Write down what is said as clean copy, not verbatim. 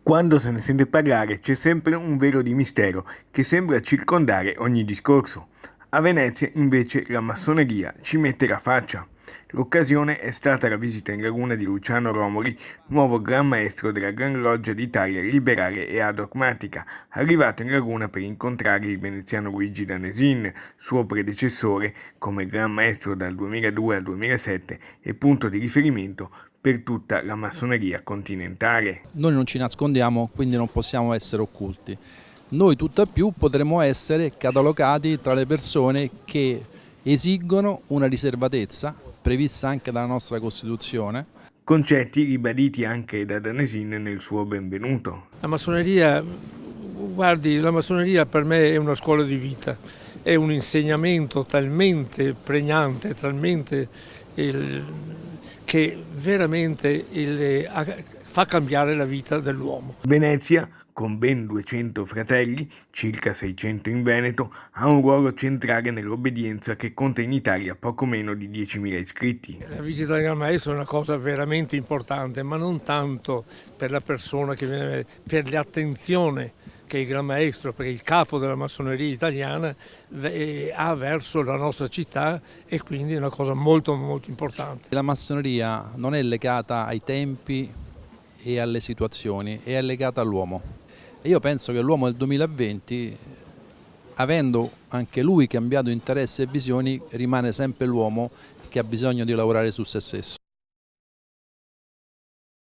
Quando se ne sente parlare c'è sempre un velo di mistero che sembra circondare ogni discorso. A Venezia invece la massoneria ci mette la faccia. L'occasione è stata la visita in laguna di Luciano Romoli, nuovo Gran Maestro della Gran Loggia d'Italia liberale e adogmatica, arrivato in laguna per incontrare il veneziano Luigi Danesin, suo predecessore come Gran Maestro dal 2002 al 2007 e punto di riferimento per tutta la massoneria continentale. Noi non ci nascondiamo, quindi non possiamo essere occulti. Noi tutt'al più potremmo essere catalogati tra le persone che esigono una riservatezza prevista anche dalla nostra Costituzione. Concetti ribaditi anche da Danesin nel suo benvenuto. La massoneria, guardi, la massoneria per me è una scuola di vita, è un insegnamento talmente pregnante, che veramente fa cambiare la vita dell'uomo. Venezia, con ben 200 fratelli, circa 600 in Veneto, ha un ruolo centrale nell'obbedienza che conta in Italia poco meno di 10.000 iscritti. La visita del Gran Maestro è una cosa veramente importante, ma non tanto per la persona che viene, per l'attenzione che il Gran Maestro, perché il capo della massoneria italiana ha verso la nostra città, e quindi è una cosa molto molto importante. La massoneria non è legata ai tempi e alle situazioni, è legata all'uomo. E io penso che l'uomo del 2020, avendo anche lui cambiato interessi e visioni, rimane sempre l'uomo che ha bisogno di lavorare su se stesso.